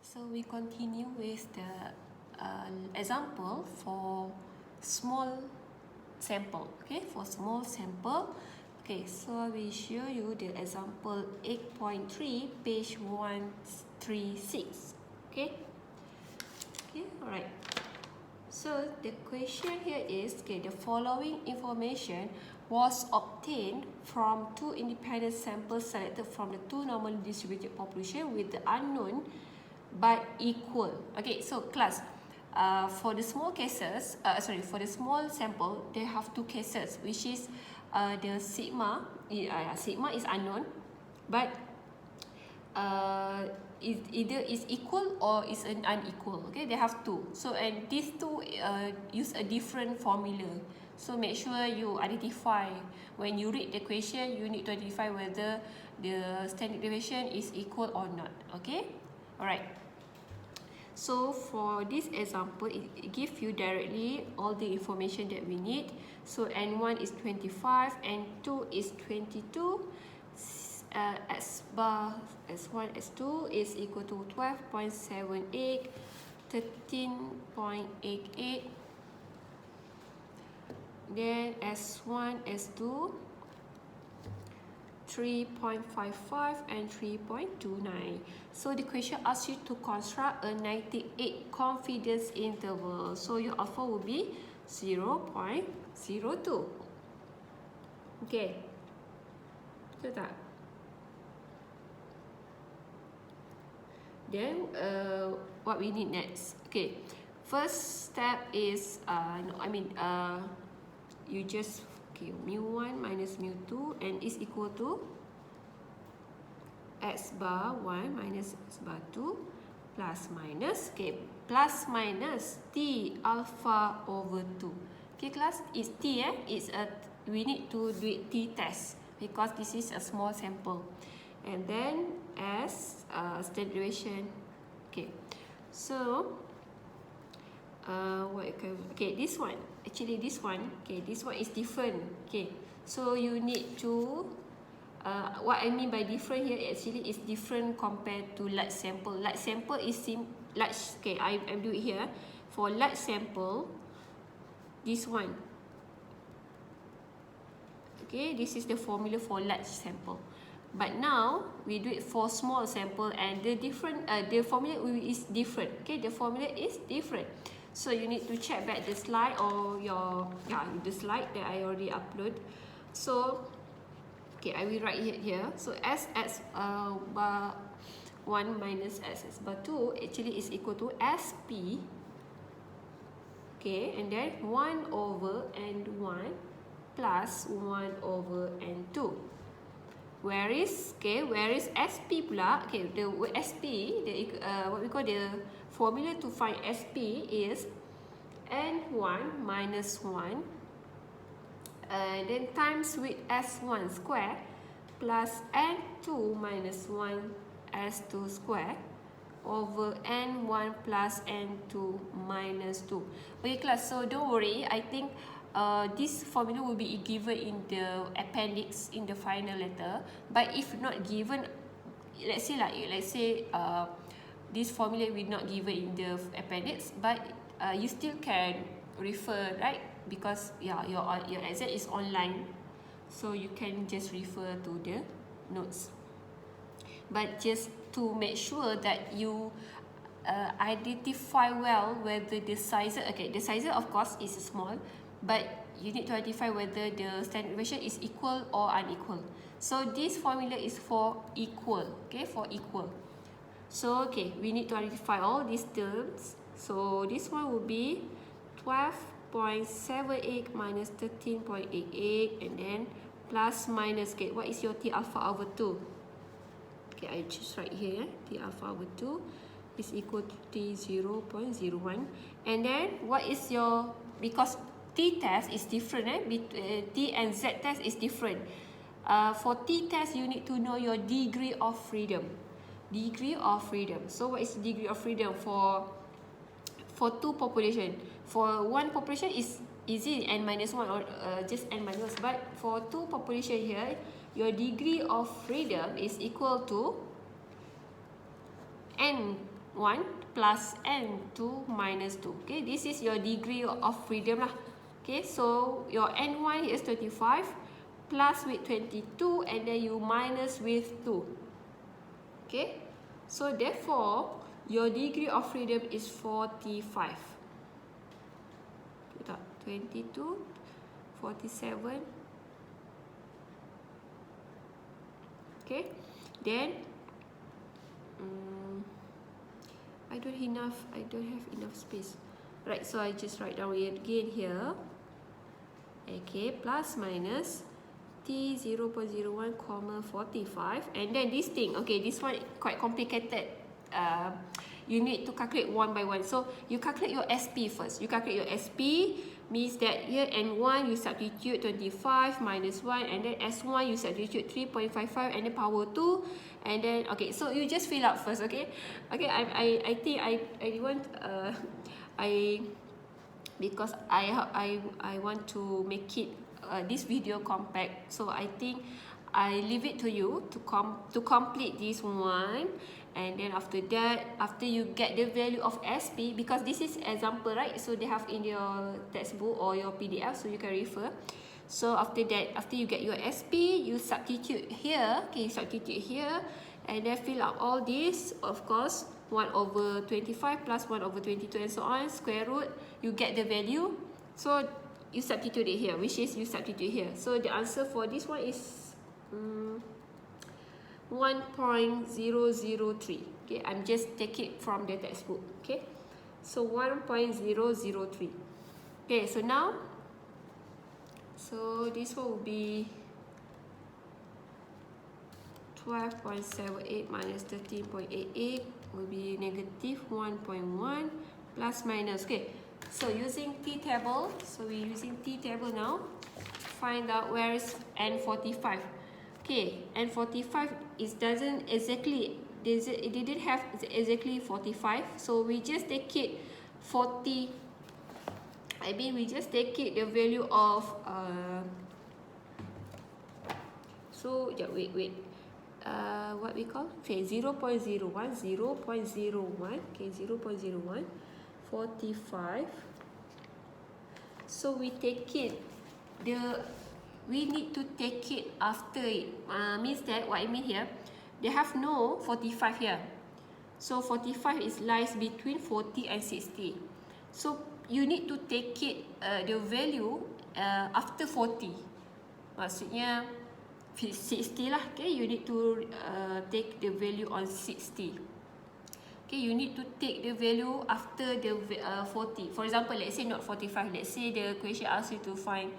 So we continue with the example for small sample. Okay, for small sample. Okay, so we show you the example 8.3, page 136. Okay, alright. So the question here is, okay, the following information was obtained from two independent samples selected from the two normally distributed population with the unknown but equal. Okay, so class, for the small cases, for the small sample, they have two cases, which is the sigma. Sigma is unknown, but either is equal or is an unequal. Okay, they have two. So and these two use a different formula. So make sure you identify when you read the question. You need to identify whether the standard deviation is equal or not. Okay, alright. So for this example, it gives you directly all the information that we need. So N1 is 25, N2 is 22, S bar S1, S2 is equal to 12.78, 13.88, then S1, S2, 3.55 and 3.29. So the question asks you to construct a 98 confidence interval. So your alpha will be 0.02. Okay, betul tak? Then what we need next? Okay, first step is you just mu1 minus mu2 and is equal to x bar 1 minus x bar 2 plus minus, plus minus t alpha over 2. Okay class, it's t we need to do it t test because this is a small sample. And then as standard deviation. Okay, so this one, this one is different. Okay, so you need to what I mean by different here actually is different compared to large sample. Large sample is large. Okay, I do it here for large sample. This one. Okay, this is the formula for large sample. But now we do it for small sample, and the formula is different. Okay, the formula is different. So you need to check back the slide or the slide that I already upload. So okay, I will write it here. So S bar 1 minus S bar 2 actually is equal to SP. Okay, and then 1 over N1 plus 1 over N2. Where is SP pula? Okay, the SP, what we call the formula to find SP is N1 minus 1 and then times with S1 square plus N2 minus 1 S2 square over N1 plus N2 minus 2. Okay class, so don't worry, I think this formula will be given in the appendix in the final letter. But if not given, let's say this formula will not given in the appendix, but you still can refer, right? Because your exam is online, so you can just refer to the notes. But just to make sure that you identify well whether the size, the size of course is small, but you need to identify whether the standard deviation is equal or unequal. So this formula is for equal, okay, for equal. So okay, we need to identify all these terms. So this one will be 12.78 minus 13.88 and then plus minus, okay, what is your T alpha over 2? Okay, I choose right here, T alpha over 2 is equal to T 0.01. And then what is your, because T test is different, T and Z test is different. For T test, you need to know your degree of freedom. Degree of freedom. So what is degree of freedom for two population? For one population is easy, N minus 1 or just N minus 1. But for two population here, your degree of freedom is equal to N 1 plus N2 minus 2. Okay, this is your degree of freedom lah. Okay, so your N1 is 25 plus with 22 and then you minus with 2. Okay, so therefore your degree of freedom is 45. 22, 47. Okay, then I don't have enough space. Right, so I just write down it again here. Okay, plus minus T 0.01, 45, and then this thing. Okay, this one quite complicated. You need to calculate one by one. So you calculate your SP first. You calculate your SP means that here N1 you substitute 25 minus 1, and then S1 you substitute 3.55 and then power 2, and then okay, so you just fill out first. Okay, I think I want because I want to make it this video compact, so I think I leave it to you to complete this one. And then after that, after you get the value of SP, because this is example, right? So they have in your textbook or your PDF, so you can refer. So after that, after you get your SP, you substitute here. Okay, you substitute here, and then fill out all this. Of course, 1 over 25 plus 1 over 22 and so on, square root, you get the value. So you substitute it here, which is you substitute here. So the answer for this one is 1.003. Okay, I'm just take it from the textbook. Okay, so 1.003. Okay, so now, so this one will be 12.78 minus 13.88 will be negative 1.1 plus minus. Okay, so using T table, so we're using T table now. Find out where is N45. Okay, N45 is doesn't exactly, it didn't have exactly 45, so we just take it 40. I mean, we just take it the value of so yeah, wait, what we call, okay, 0.01, 0.01, okay, 0.01, 45. So we take it, we need to take it after it. Means that what I mean here, they have no 45 here. So 45 is lies between 40 and 60. So you need to take it the value after 40. Maksudnya 60 lah. Okay, you need to take the value on 60. Okay, you need to take the value after the 40. For example, let's say not 45. Let's say the question asks you to find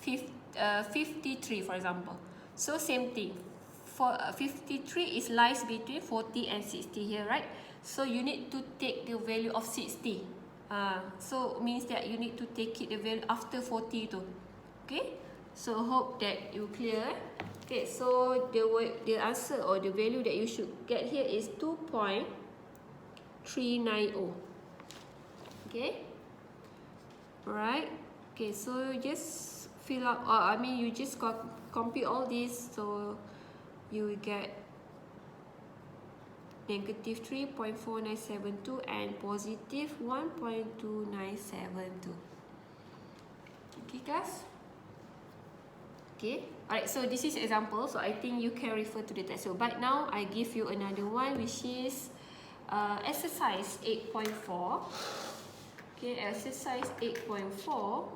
53, for example. So same thing. For 53 is lies between 40 and 60 here, right? So you need to take the value of 60. So means that you need to take it the value after 40 too. Okay? So hope that you clear. Okay, so the answer or the value that you should get here is 2.390. Okay? Alright. Okay, so just fill out, I mean you just compute all this, so you will get negative 3.4972 and positive 1.2972. Okay guys? Okay, alright, so this is example, so I think you can refer to the textbook. But now I give you another one, which is exercise 8.4. Okay, exercise 8.4.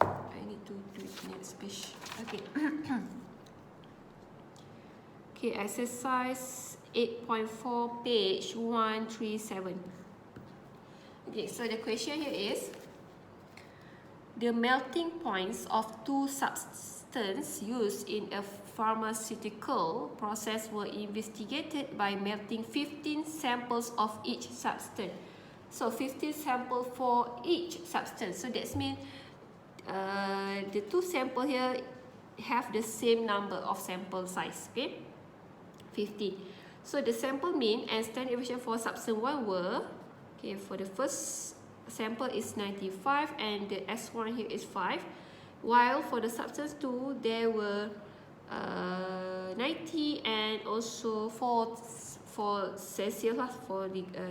I need to do it next page. Okay. Okay, exercise 8.4, page 137. Okay, so the question here is, the melting points of two substances used in a pharmaceutical process were investigated by melting 15 samples of each substance. So 15 samples for each substance. So that means the two samples here have the same number of sample size. Okay, 15. So the sample mean and standard deviation for substance 1 were, okay, for the first sample is 95 and the S1 here is 5, while for the substance 2 there were 90 and also for Celsius lah, for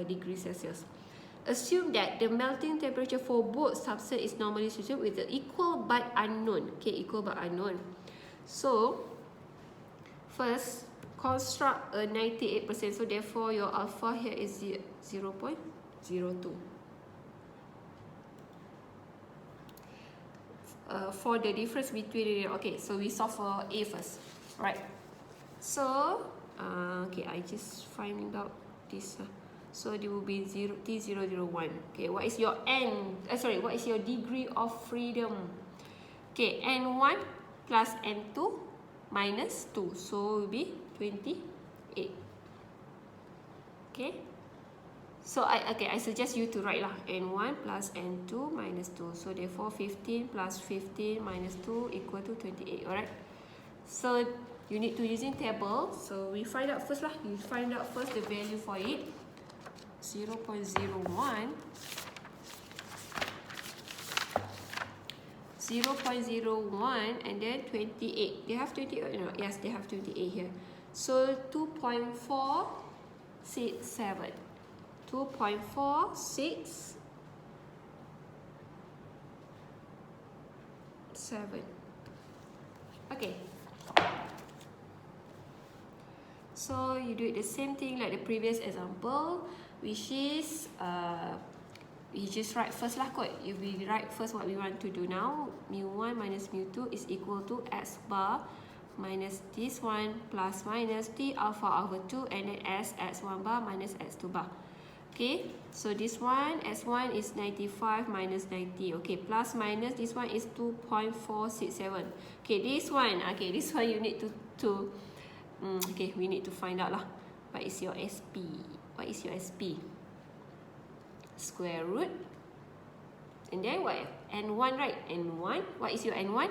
degree Celsius. Assume that the melting temperature for both substance is normally associated with the equal but unknown. Okay, equal but unknown. So first, construct a 98%. So therefore, your alpha here is 0.02. For the difference between the, okay, so we solve for A first, right? So okay, I just find out this. So it will be T001. Okay, what is your N? What is your degree of freedom? Okay, N1 plus N2 minus 2. So it will be 28. Okay. So I suggest you to write lah, N1 plus N2 minus 2. So therefore 15 plus 15 minus 2 equal to 28. Alright. So you need to using table. So we find out first lah. You find out first the value for it. 0.01 and then 28. They have 28 or not? Yes, they have 28 here. So 2.467. 2.467. Okay. So you do it the same thing like the previous example, which is we just write first lah kot. If we write first what we want to do now, mu1 minus mu2 is equal to x bar minus this one plus minus t alpha over 2 and then s x1 bar minus x2 bar. Okay, so this one s1 is 95 minus 90. Okay, plus minus this one is 2.467. Okay, this one you need to okay, we need to find out lah. What is your SP? What is your SP? Square root. And then what? N1, right? N1. What is your N1?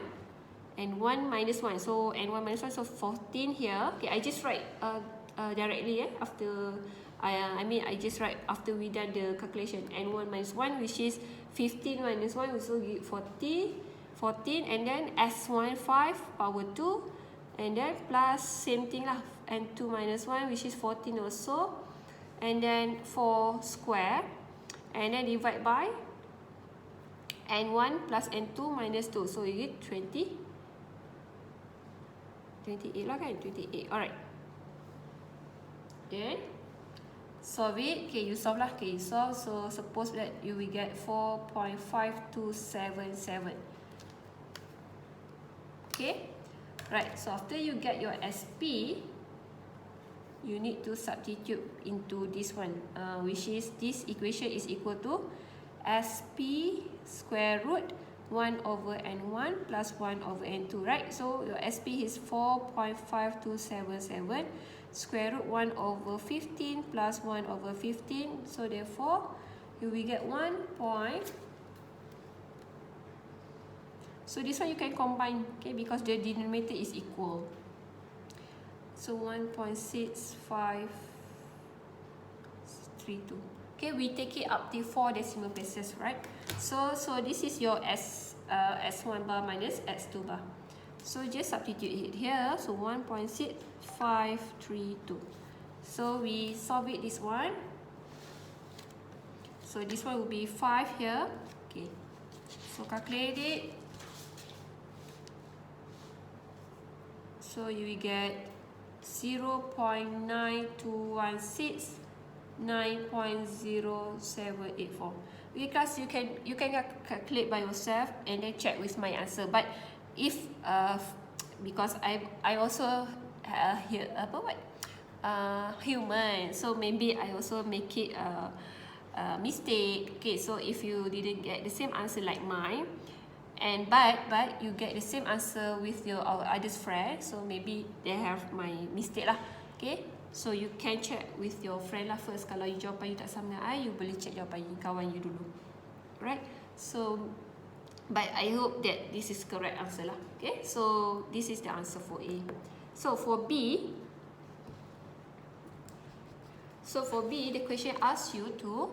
N1 minus 1. So N1 minus 1. So 14 here. Okay, I just write directly after. I just write after we done the calculation. N1 minus 1, which is 15 minus 1, which will give 14, and then S1 5 power 2, and then plus same thing lah, N2 minus 1, which is 14 also, and then 4 square, and then divide by N1 plus N2 minus 2, so you get 28 lah kan, 28, alright. Then solve it. Okay, you solve lah. Okay, you solve. So suppose that you will get 4.5277. Okay, right. So after you get your SP, you need to substitute into this one, which is this equation is equal to SP square root 1 over N1 plus 1 over N2, right? So your SP is 4.5277 square root 1 over 15 plus 1 over 15. So therefore, you will get 1 point. So this one you can combine, okay, because the denominator is equal. So 1.6532. Okay, we take it up to 4 decimal places, right? So this is your S1 bar minus S2 bar. So just substitute it here. So 1.6532. So we solve it this one. So this one will be 5 here. Okay. So calculate it. So you will get 0.9216 9.0784. Because you can calculate by yourself and then check with my answer. But if because I also human, so maybe I also make it mistake. Okay, so if you didn't get the same answer like mine, and but you get the same answer with your other friend, so maybe they have my mistake lah. Okay, so you can check with your friend lah first. Kalau jawapan you tak sama dengan I, you boleh check jawapan kawan you dulu, right? So but I hope that this is correct answer lah. Okay, so this is the answer for A. So for B, the question asks you to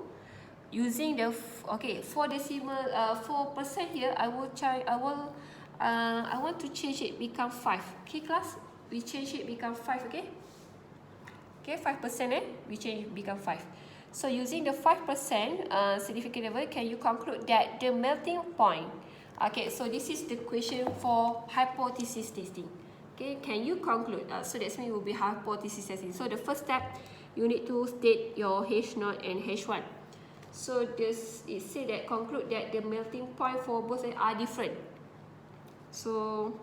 using the 4 decimal 4% here. I want to change it become 5. Okay, class. we change it become 5, okay? Okay, 5%, we change it become 5. So using the 5% significant level, can you conclude that the melting point, okay, so this is the question for hypothesis testing. Okay, can you conclude? So that's mean it will be hypothesis testing. So the first step, you need to state your H0 and H1. So this it say that conclude that the melting point for both are different. So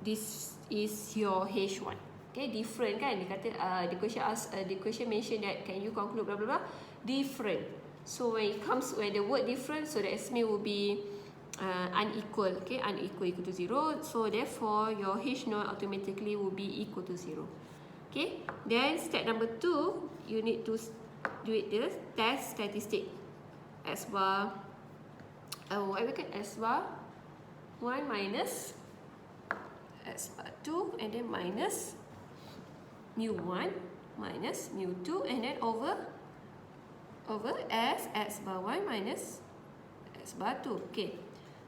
this is your H1. Okay, different kan? Dia kata the question mention that can you conclude blah blah blah, different. So when the word different, so the estimate will be unequal. Okay, unequal equal to 0. So therefore your H0 automatically will be equal to 0. Okay, then step number 2, you need to do it the test statistic. S bar what we call S bar 1 minus S bar 2 and then minus mu 1 minus mu 2 and then over S bar 1 minus S bar 2. Okay,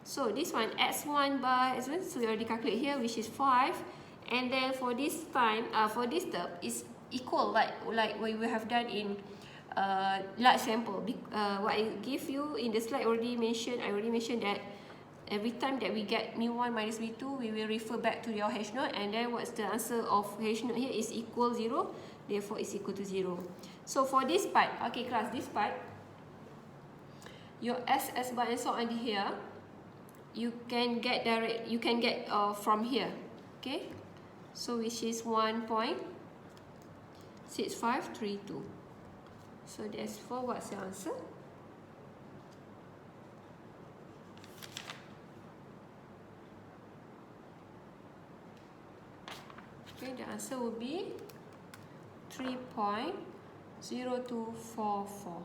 so this one S1 bar S1, so we already calculate here, which is 5, and then for this time for this term is equal like what we have done in large sample. What I give you in the slide I already mentioned that every time that we get mu1 minus mu2, we will refer back to your H0, and then what's the answer of H0 here is equal 0, therefore it's equal to 0. So for this part, okay class, this part, your S bar and so on here, you can get from here, okay? So which is 1.6532. So that's for what's the answer? Okay, the answer will be 3.0244.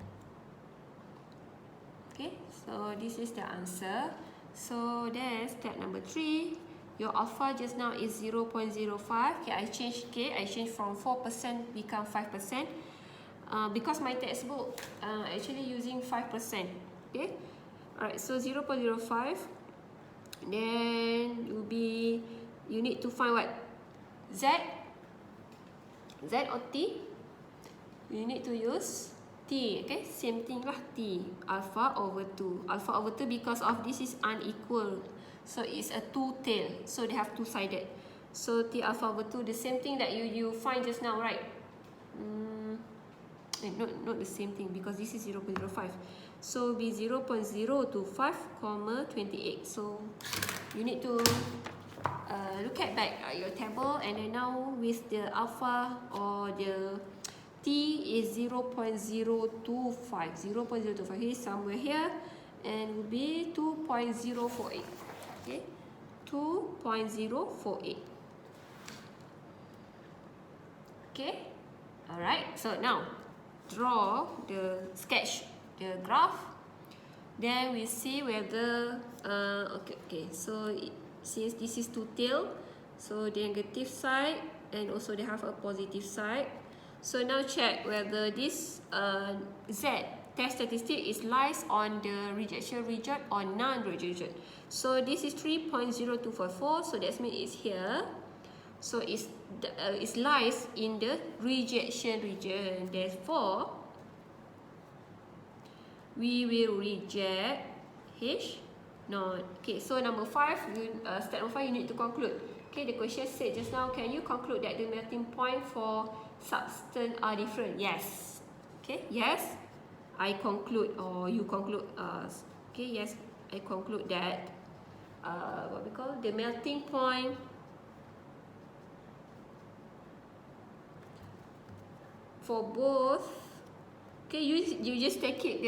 Okay, so this is the answer. So then step number 3, your alpha just now is 0.05. Okay, I change from 4% become 5%. Because my textbook actually using 5%. Okay, alright. So 0.05. Then you need to find what? Z or T? You need to use T, okay? Same thing lah, T. Alpha over 2. Alpha over 2 because of this is unequal. So it's a two-tail. So they have two-sided. So T alpha over 2, the same thing that you find just now, right? Not the same thing because this is 0.05. So be 0.025, 28. So you need to look at back your table, and then now with the alpha or the T is 0.025. 0.025 is somewhere here, and will be 2.048. Okay, 2.048. Okay, alright. So now draw the graph. Then we see whether okay. So since this is two-tail, so the negative side and also they have a positive side. So now check whether this Z test statistic is lies on the rejection region or non-rejection. So this is 3.0244. So that means it's here. So it lies in the rejection region. Therefore, we will reject H not. Okay, so number 5, step number 5, you need to conclude. Okay, the question said just now, can you conclude that the melting point for substance are different? Yes. Okay, yes, I conclude, or you conclude. Okay, yes, I conclude that what we call the melting point for both. Okay, you just take it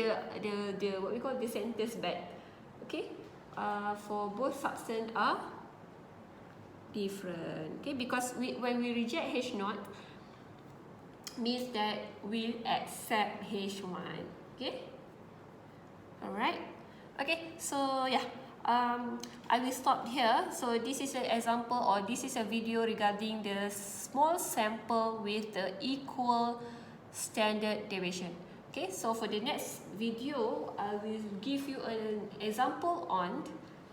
the what we call the sentence back. Okay, for both substance are different. Okay, because when we reject H0 means that we accept H1. Okay, alright. Okay, so yeah, I will stop here. So this is an example, or this is a video regarding the small sample with the equal standard deviation. Okay, so for the next video, I will give you an example on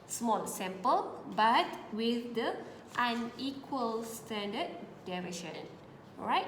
small sample but with the unequal standard deviation. Alright,